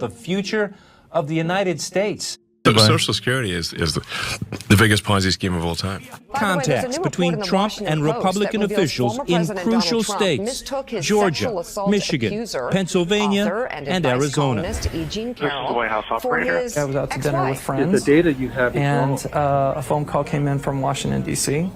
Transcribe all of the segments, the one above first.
the future of the United States. Social Security is the biggest Ponzi scheme of all time. Contacts between Trump and Republican officials in crucial states, Georgia, Michigan, Pennsylvania, and Arizona. This is the White House operator. I was out to dinner with friends, the data you have and a phone call came in from Washington, D.C.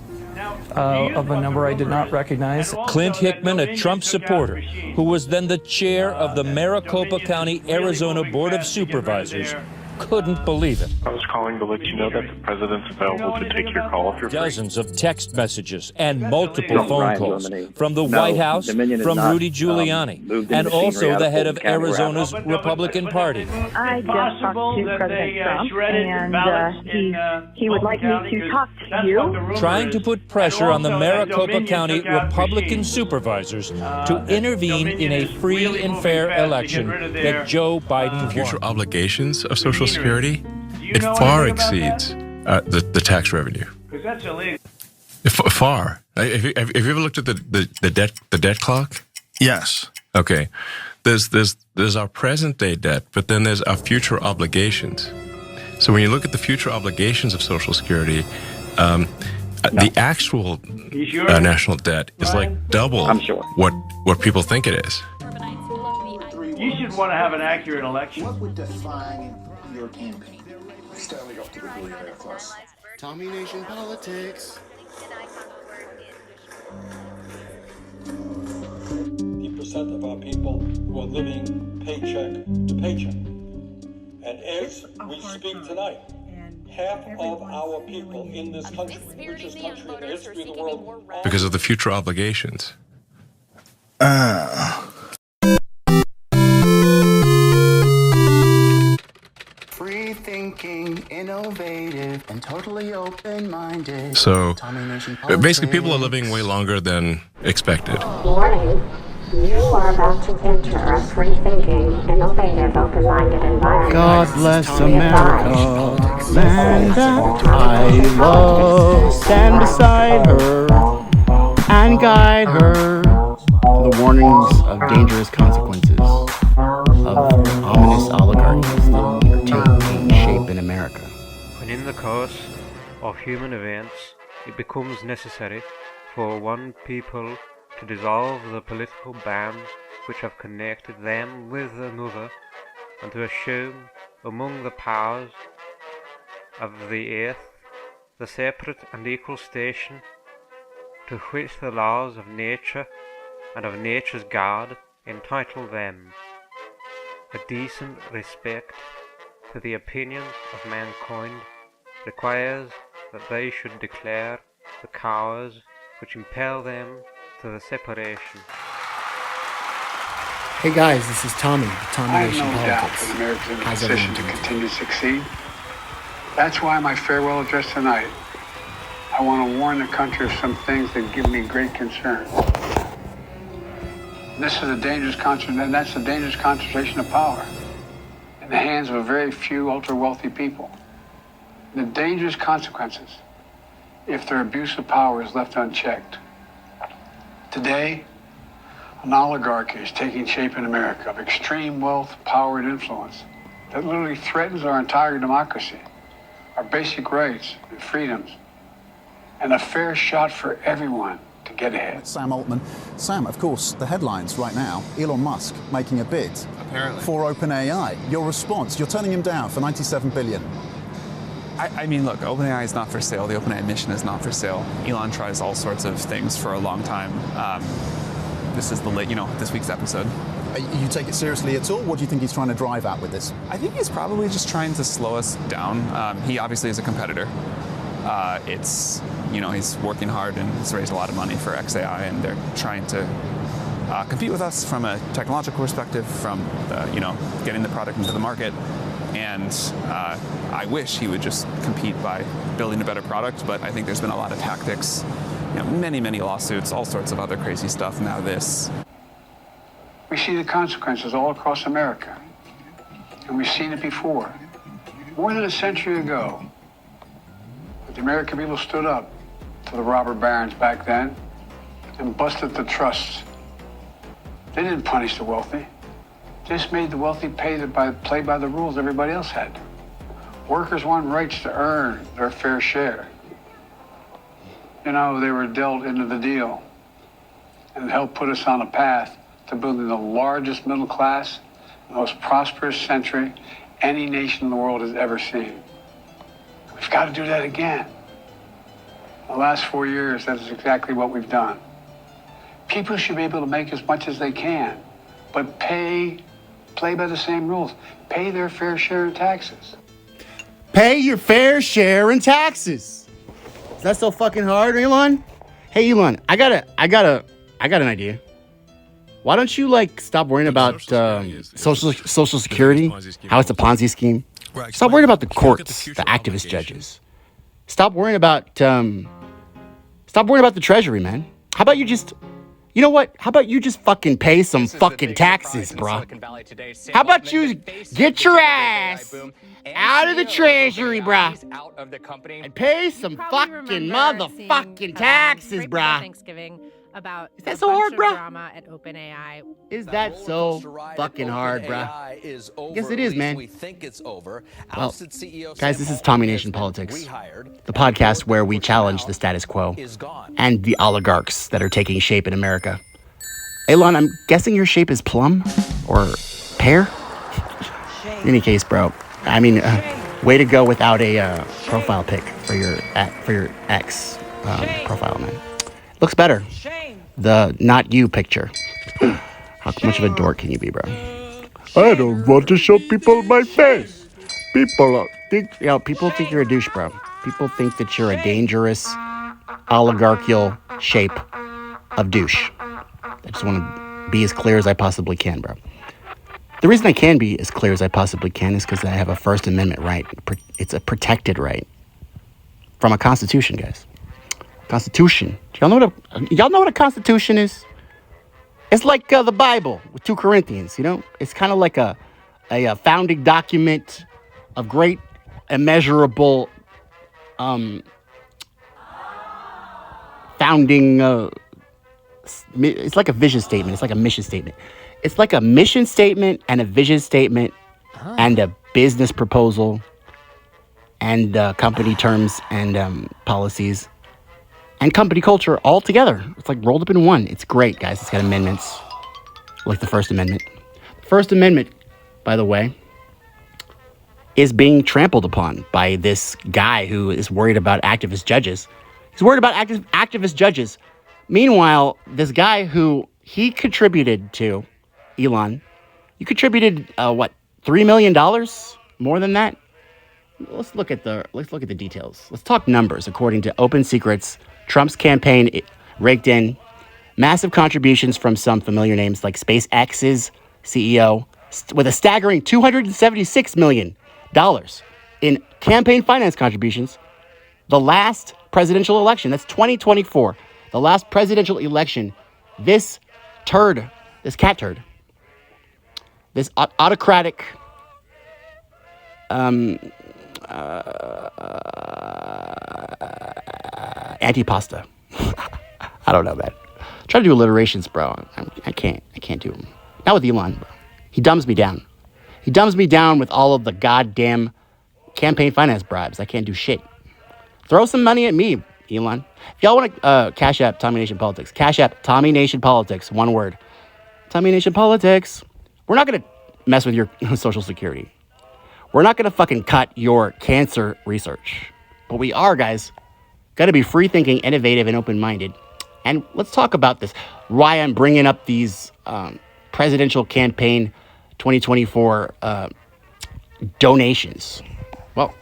Of a number I did not recognize. Clint Hickman, a Trump supporter, who was then the chair of the Maricopa County, Arizona Board of Supervisors, couldn't believe it. I was calling to let you know that the president's available to take your call if you're free. Dozens of text messages and multiple phone calls from the White House, from Rudy Giuliani, and also the head of Arizona's Republican Party. I just talked to President Trump, and he would like me to talk to you. Trying to put pressure on the Maricopa County Republican supervisors to intervene in a free and fair election that Joe Biden won. Future obligations of Social Security, it far exceeds the tax revenue. Because that's illegal. Far. Have you ever looked at the debt clock? Yes. Okay. There's our present day debt, but then there's our future obligations. So when you look at the future obligations of Social Security, the actual national debt is like double what people think it is. You should want to have an accurate election. What would define your campaign? Standing up to the billionaire class. Tommy Nation Politics. 50% of our people who are living paycheck to paycheck. And as we speak tonight, half of our people in this country, the richest country in the history of the world, because of the future obligations. Free thinking, innovative, and totally open-minded. So basically people are living way longer than expected. Warning, you are about to enter a free-thinking, innovative, open-minded environment. God bless America, land that I love. Stand beside her and guide her. The warnings of dangerous consequences of ominous oligarchies that are taking shape in America. When in the course of human events it becomes necessary for one people to dissolve the political bands which have connected them with another, and to assume among the powers of the earth the separate and equal station to which the laws of nature and of nature's God entitle them. A decent respect for the opinions of mankind requires that they should declare the powers which impel them to the separation. Hey guys, this is Tommy, Tommy Nation Politics. Politics. I have no doubt that America's in a How's position everyone to doing? continue to succeed. That's why my farewell address tonight, I want to warn the country of some things that give me great concern. This is a dangerous and that's a dangerous concentration of power in the hands of a very few ultra-wealthy people. The dangerous consequences if their abuse of power is left unchecked. Today, an oligarchy is taking shape in America of extreme wealth, power, and influence that literally threatens our entire democracy, our basic rights and freedoms, and a fair shot for everyone to get ahead. Sam Altman. Sam, of course, the headlines right now, Elon Musk making a bid for OpenAI. Your response, you're turning him down for $97 billion. I mean, look, OpenAI is not for sale. The OpenAI mission is not for sale. Elon tries all sorts of things for a long time. This is this week's episode. You take it seriously at all? What do you think he's trying to drive at with this? I think he's probably just trying to slow us down. He obviously is a competitor. He's working hard and has raised a lot of money for XAI, and they're trying to compete with us from a technological perspective, from getting the product into the market. And I wish he would just compete by building a better product, but I think there's been a lot of tactics, many, many lawsuits, all sorts of other crazy stuff. Now this. We see the consequences all across America, and we've seen it before. More than a century ago, the American people stood up to the robber barons back then and busted the trusts. They didn't punish the wealthy. This made the wealthy play by the rules everybody else had. Workers want rights to earn their fair share. You know, they were dealt into the deal and helped put us on a path to building the largest middle class, the most prosperous century any nation in the world has ever seen. We've got to do that again. The last 4 years, that is exactly what we've done. People should be able to make as much as they can, but play by the same rules. Pay their fair share in taxes. Pay your fair share in taxes. Is that so fucking hard, Elon? Hey, Elon, I got an idea. Why don't you stop worrying about Social Security, how it's a Ponzi scheme? Stop worrying about the courts, the activist judges. Stop worrying about the Treasury, man. How about you just, you know what? How about you just fucking pay some fucking taxes, bro? How about you get your ass out of the Treasury, bro, and pay some fucking motherfucking taxes, bro? About is that so hard, bro? Drama at OpenAI. Is that so fucking hard, bro? Yes, it is, man. We think it's over. Well, guys, this is Tommy Nation Politics, the podcast where we challenge the status quo and the oligarchs that are taking shape in America. Elon, I'm guessing your shape is plum or pear? In any case, bro, I mean, way to go without a profile pic for your ex profile, man. Looks better. The not you picture. How much of a dork can you be, bro? I don't want to show people my face. People think you're a douche, bro. People think that you're a dangerous oligarchical shape of douche. I just want to be as clear as I possibly can, bro. The reason I can be as clear as I possibly can is because I have a First Amendment right. It's a protected right from a Constitution, guys. Constitution. Y'all know what a Constitution is? It's like the Bible with 2 Corinthians, you know? It's kind of like a founding document of great, immeasurable founding. It's like a vision statement. It's like a mission statement. It's like a mission statement and a vision statement and a business proposal and company terms and policies. And company culture all together. It's like rolled up in one. It's great, guys. It's got amendments, like the First Amendment. The First Amendment, by the way, is being trampled upon by this guy who is worried about activist judges. He's worried about activist judges. Meanwhile, this guy who he contributed to, Elon, you contributed, $3 million? More than that? Let's look at the details. Let's talk numbers. According to Open Secrets, Trump's campaign raked in massive contributions from some familiar names like SpaceX's CEO, with a staggering $276 million in campaign finance contributions. The last presidential election, that's 2024, the last presidential election, this cat turd, this autocratic, antipasta. I don't know, man. Try to do alliterations, bro. I can't do them. Not with Elon, bro. He dumbs me down. He dumbs me down with all of the goddamn campaign finance bribes. I can't do shit. Throw some money at me, Elon. If y'all want to cash app Tommy Nation Politics, cash app Tommy Nation Politics, one word. Tommy Nation Politics. We're not going to mess with your Social Security. We're not going to fucking cut your cancer research. But we are, guys, got to be free-thinking, innovative, and open-minded. And let's talk about this. Why I'm bringing up these presidential campaign 2024 donations. Well,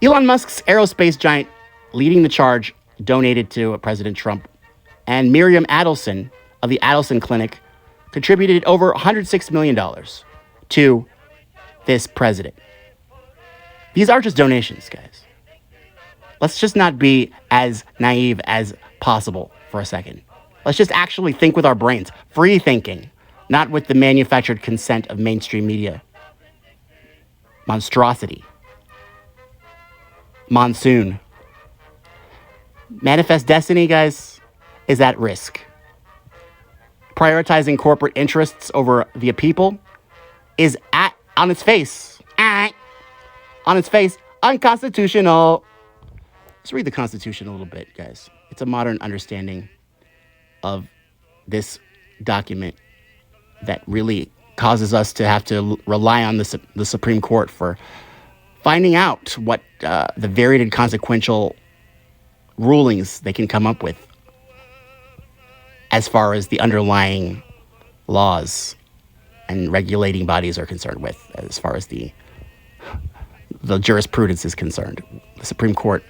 Elon Musk's aerospace giant leading the charge donated to President Trump, and Miriam Adelson of the Adelson Clinic contributed over $106 million to this president. These are just donations, guys. Let's just not be as naive as possible for a second. Let's just actually think with our brains. Free thinking, not with the manufactured consent of mainstream media. Monstrosity. Monsoon. Manifest destiny, guys, is at risk. prioritizing corporate interests over the people is on its face, unconstitutional. Let's read the Constitution a little bit, guys. It's a modern understanding of this document that really causes us to have to rely on the Supreme Court for finding out what the varied and consequential rulings they can come up with as far as the underlying laws and regulating bodies are concerned with, as far as the jurisprudence is concerned. The Supreme Court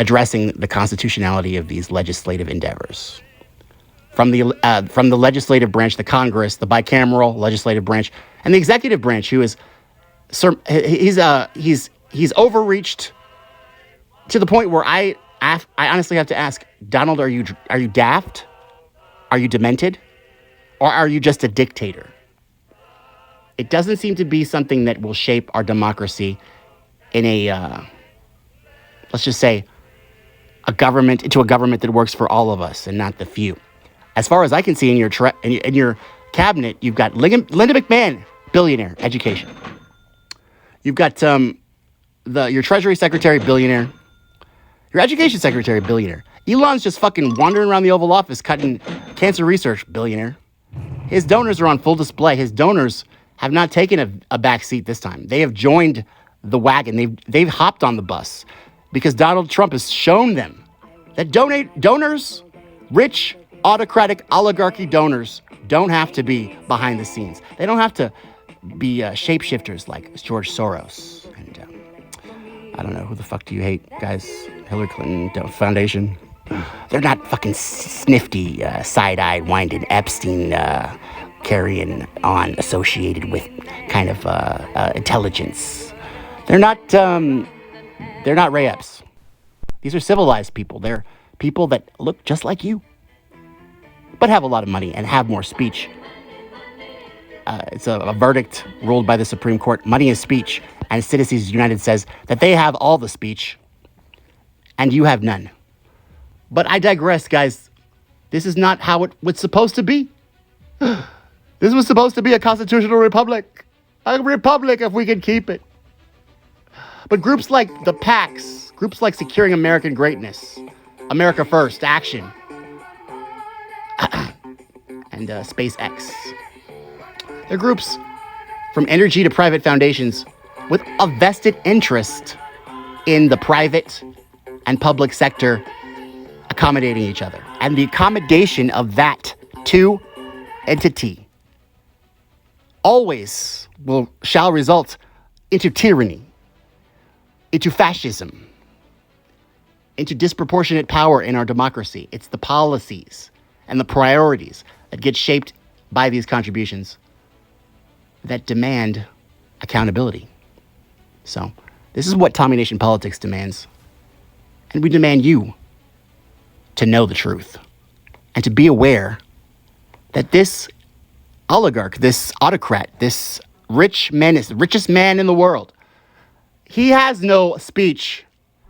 addressing the constitutionality of these legislative endeavors. From the legislative branch, the Congress, the bicameral legislative branch, and the executive branch, who is he's overreached to the point where I honestly have to ask, Donald, are you daft? Are you demented? Or are you just a dictator? It doesn't seem to be something that will shape our democracy in a, let's just say, into a government that works for all of us and not the few. As far as I can see in your cabinet, you've got Linda McMahon, billionaire, education. You've got your Treasury Secretary, billionaire. Your Education Secretary, billionaire. Elon's just fucking wandering around the Oval Office cutting cancer research, billionaire. His donors are on full display. His donors have not taken a back seat this time. They have joined the wagon. They've hopped on the bus because Donald Trump has shown them that donors, rich, autocratic oligarchy donors, don't have to be behind the scenes. They don't have to be shapeshifters like George Soros. And I don't know, who the fuck do you hate, guys? Hillary Clinton Foundation? They're not fucking snifty, side-eyed, winded Epstein carrying on associated with kind of intelligence. They're not Ray Epps. These are civilized people. They're people that look just like you, but have a lot of money and have more speech. It's a verdict ruled by the Supreme Court. Money is speech. And Citizens United says that they have all the speech and you have none. But I digress, guys. This is not how it was supposed to be. This was supposed to be a constitutional republic. A republic if we could keep it. But groups like the PACs, groups like Securing American Greatness, America First, Action, and SpaceX. They're groups from energy to private foundations with a vested interest in the private and public sector accommodating each other. And the accommodation of that two entity always shall result into tyranny, into fascism, into disproportionate power in our democracy. It's the policies and the priorities that get shaped by these contributions that demand accountability. So this is what Tommy Nation Politics demands. And we demand you to know the truth and to be aware that this oligarch, this autocrat, this rich man is the richest man in the world. He has no speech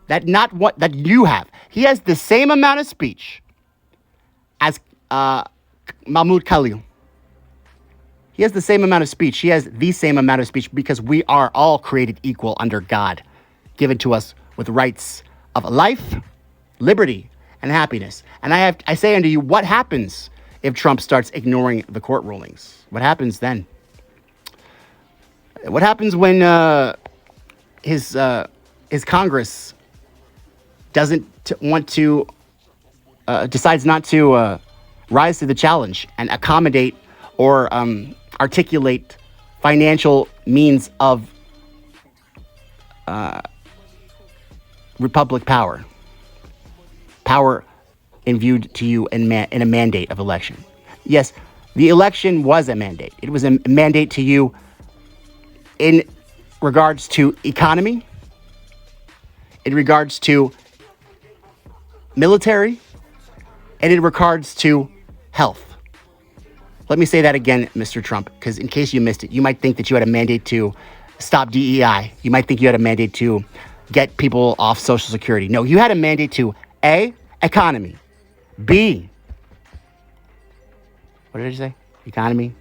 that you have. He has the same amount of speech as Mahmoud Khalil. He has the same amount of speech. He has the same amount of speech because we are all created equal under God, given to us with rights of life, liberty, and happiness. And I say unto you, what happens if Trump starts ignoring the court rulings? What happens then? What happens when his Congress doesn't want to decides not to rise to the challenge and accommodate or articulate financial means of republic power imbued to you in a mandate of election? Yes, the election was a mandate. It was a mandate to you in regards to economy, in regards to military, and in regards to health. Let me say that again, Mr. Trump, because in case you missed it, you might think that you had a mandate to stop DEI. You might think you had a mandate to get people off Social Security. No, you had a mandate to A, economy, B, What did you say? Economy?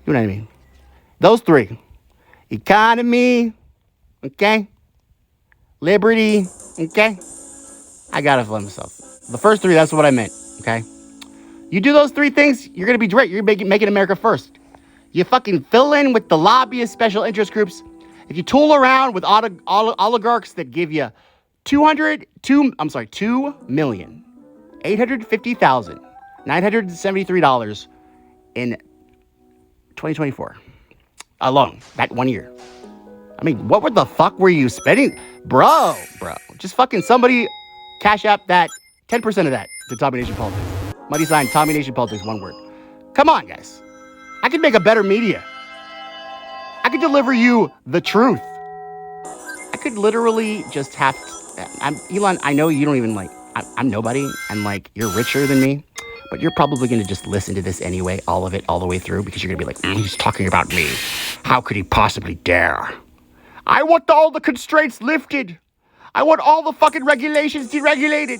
You know what I mean? Those three. Economy, okay? Liberty, okay? I got it for myself. The first three, that's what I meant, okay? You do those three things, you're going to be great. You're making America first. You fucking fill in with the lobbyists, special interest groups. If you tool around with oligarchs that give you $2,850,973 in 2024 alone, that 1 year. I mean, what the fuck were you spending? Bro, just fucking somebody cash app that 10% of that to Tommy Nation Politics. Money sign, Tommy Nation Politics, one word. Come on, guys. I could make a better media. I could deliver you the truth. I could literally just have Elon, I know you don't even I'm nobody, and you're richer than me, but you're probably going to just listen to this anyway, all of it, all the way through, because you're going to be like, he's talking about me. How could he possibly dare? I want all the constraints lifted. I want all the fucking regulations deregulated.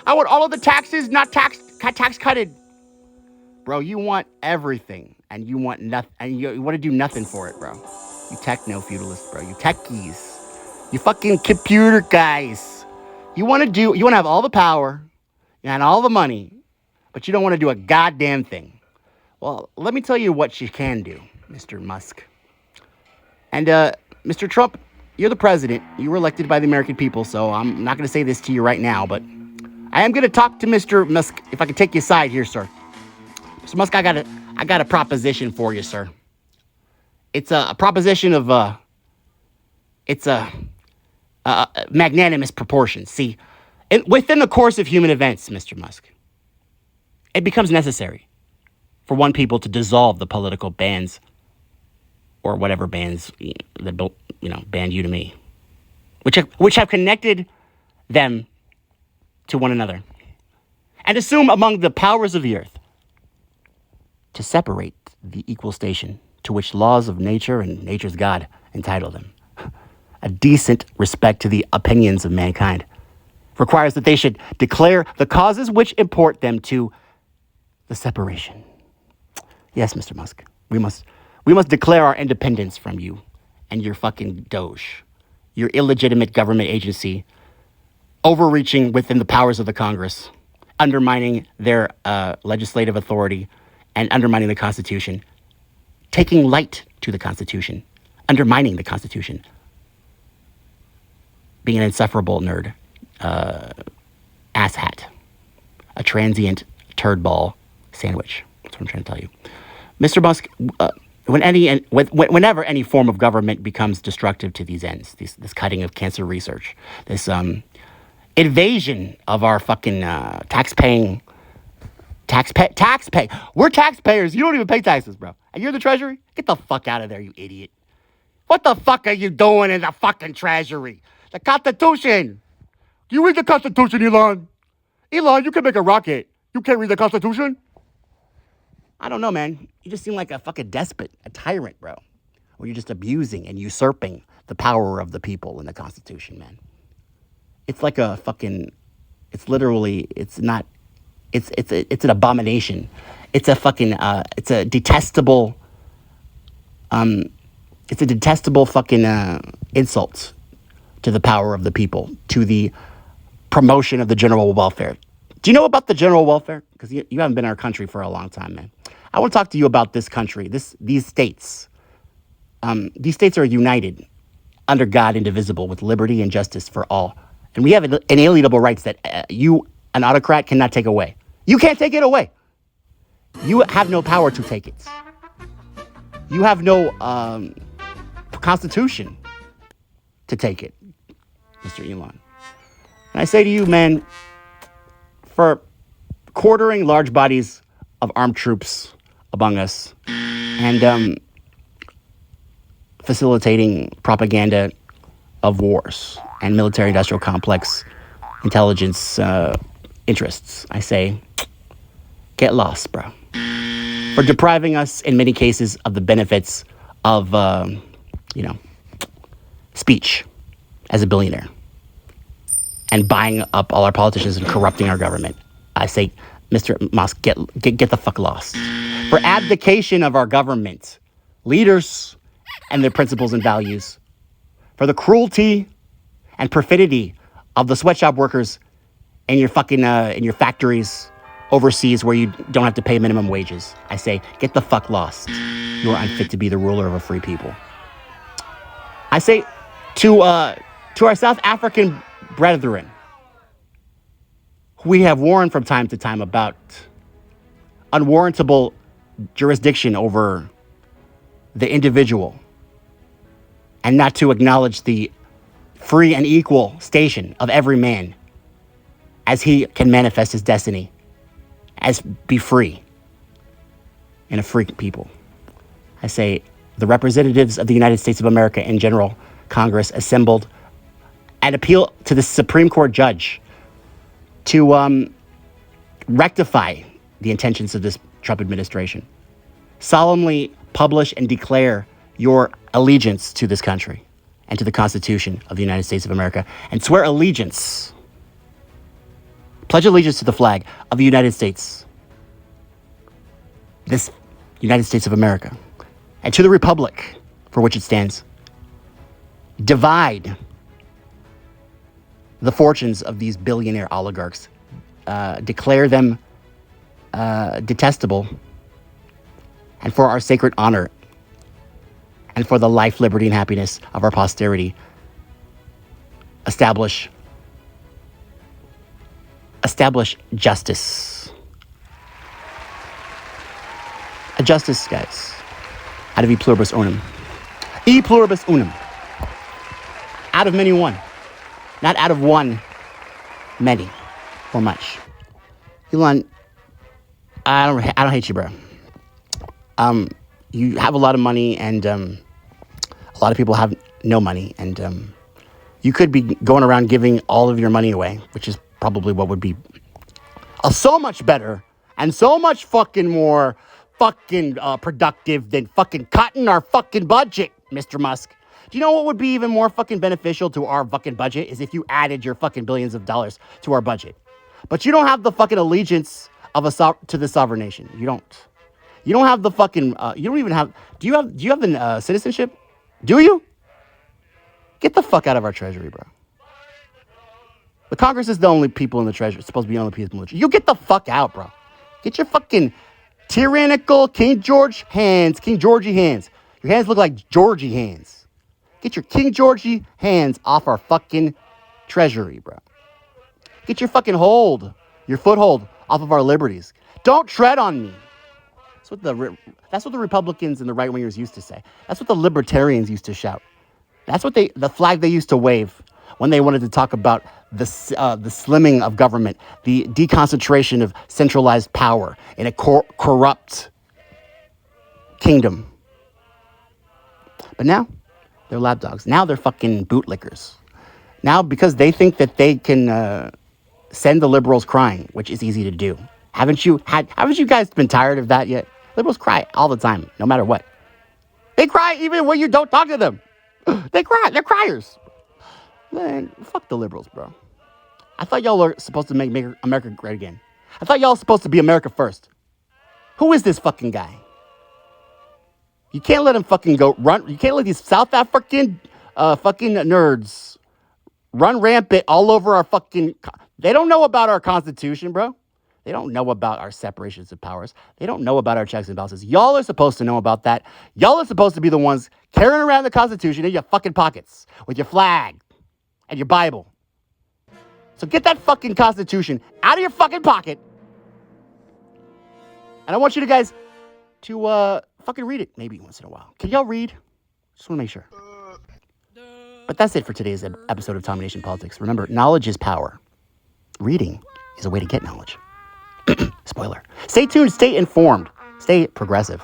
I want all of the taxes not tax cutted. Bro, you want everything, and you want nothing, and you want to do nothing for it, bro. You techno-feudalists, bro. You techies. You fucking computer guys. You want to have all the power and all the money, but you don't want to do a goddamn thing. Well, let me tell you what you can do, Mr. Musk. And, Mr. Trump, you're the president. You were elected by the American people, so I'm not going to say this to you right now, but I am going to talk to Mr. Musk, if I can take you aside here, sir. Mr. Musk, I got a proposition for you, sir. It's a proposition of, it's a magnanimous proportions. See, within the course of human events, Mr. Musk, it becomes necessary for one people to dissolve the political bands or whatever bands that band you to me, which have connected them to one another, and assume among the powers of the earth to separate the equal station to which laws of nature and nature's God entitle them. A decent respect to the opinions of mankind requires that they should declare the causes which import them to the separation. Yes, Mr. Musk, we must declare our independence from you and your fucking Doge, your illegitimate government agency, overreaching within the powers of the Congress, undermining their legislative authority and undermining the Constitution, taking light to the Constitution, undermining the Constitution, being an insufferable nerd, asshat, a transient turd ball sandwich. That's what I'm trying to tell you. Mr. Musk, whenever any form of government becomes destructive to these ends, this cutting of cancer research, this invasion of our fucking taxpay. We're taxpayers. You don't even pay taxes, bro. And you're the Treasury? Get the fuck out of there, you idiot. What the fuck are you doing in the fucking Treasury? The Constitution. Do you read the Constitution, Elon? Elon, you can make a rocket. You can't read the Constitution? I don't know, man. You just seem like a fucking despot, a tyrant, bro. Or you're just abusing and usurping the power of the people in the Constitution, man. It's like a fucking, it's literally, it's not, it's an abomination. It's a fucking, it's a detestable fucking insult to the power of the people, to the promotion of the general welfare. Do you know about the general welfare? Because you haven't been in our country for a long time, man. I want to talk to you about this country, these states. These states are united under God, indivisible, with liberty and justice for all. And we have inalienable rights that you, an autocrat, cannot take away. You can't take it away. You have no power to take it. You have no constitution to take it, Mr. Elon. And I say to you, man, for quartering large bodies of armed troops among us and facilitating propaganda of wars and military-industrial complex intelligence interests, I say, get lost, bro. For depriving us, in many cases, of the benefits of, speech as a billionaire and buying up all our politicians and corrupting our government. I say, Mr. Musk, get the fuck lost. For abdication of our government, leaders, and their principles and values. For the cruelty and perfidy of the sweatshop workers in your fucking in your factories overseas where you don't have to pay minimum wages. I say, get the fuck lost. You are unfit to be the ruler of a free people. I say to our South African brethren, who we have warned from time to time about unwarrantable jurisdiction over the individual and not to acknowledge the free and equal station of every man as he can manifest his destiny, as be free and a free people. I say the representatives of the United States of America in general, Congress assembled, and appeal to the Supreme Court judge to rectify the intentions of this Trump administration. Solemnly publish and declare your allegiance to this country and to the Constitution of the United States of America, and swear allegiance. Pledge allegiance to the flag of the United States, this United States of America, and to the republic for which it stands. Divide the fortunes of these billionaire oligarchs. Declare them detestable, and for our sacred honor and for the life, liberty, and happiness of our posterity, establish justice. A justice, guys, out of e pluribus unum. E pluribus unum. Out of many one. Not out of one, many, or much. Elon, I don't hate you, bro. You have a lot of money, and a lot of people have no money, and you could be going around giving all of your money away, which is probably what would be so much better and so much fucking more fucking productive than fucking cutting our fucking budget, Mr. Musk. Do you know what would be even more fucking beneficial to our fucking budget is if you added your fucking billions of dollars to our budget. But you don't have the fucking allegiance of to the sovereign nation. You don't. You don't have the fucking, you don't even have, do you have the citizenship? Do you? Get the fuck out of our treasury, bro. The Congress is the only people in the treasury. It's supposed to be the only people in the treasury. You get the fuck out, bro. Get your fucking tyrannical King Georgie hands. Your hands look like Georgie hands. Get your King Georgie hands off our fucking treasury, bro. Get your fucking foothold off of our liberties. Don't tread on me. That's what the Republicans and the right-wingers used to say. That's what the libertarians used to shout. That's what the flag they used to wave when they wanted to talk about the slimming of government, the deconcentration of centralized power in a corrupt kingdom. But now, they're lapdogs. Now they're fucking bootlickers. Now, because they think that they can send the liberals crying, which is easy to do. Haven't you guys been tired of that yet? Liberals cry all the time, no matter what. They cry even when you don't talk to them. They cry. They're criers. Man, fuck the liberals, bro. I thought y'all were supposed to make America great again. I thought y'all were supposed to be America first. Who is this fucking guy? You can't let him fucking go run. You can't let these South African fucking nerds run rampant all over our fucking... They don't know about our Constitution, bro. They don't know about our separations of powers. They don't know about our checks and balances. Y'all are supposed to know about that. Y'all are supposed to be the ones carrying around the Constitution in your fucking pockets with your flag and your Bible. So get that fucking Constitution out of your fucking pocket. And I want you guys to fucking read it maybe once in a while. Can y'all read? Just want to make sure. But that's it for today's episode of Domination Politics. Remember, knowledge is power. Reading is a way to get knowledge. Spoiler. Stay tuned, stay informed, stay progressive.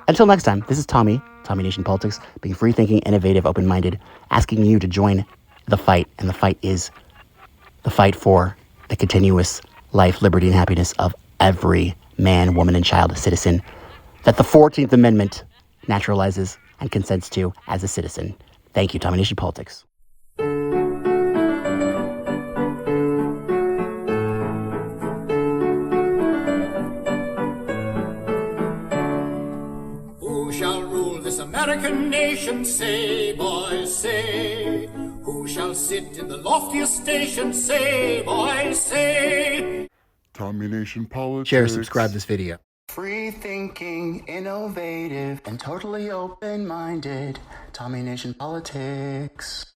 Until next time, this is Tommy Nation Politics, being free-thinking, innovative, open-minded, asking you to join the fight. And the fight is the fight for the continuous life, liberty, and happiness of every man, woman, and child, citizen, that the 14th Amendment naturalizes and consents to as a citizen. Thank you, Domination Politics. nation, say, boys, say. Who shall sit in the loftiest station, say, boys, say. Combination politics. Share, subscribe this video. Free thinking, innovative, and totally open-minded. Tommy Nation Politics.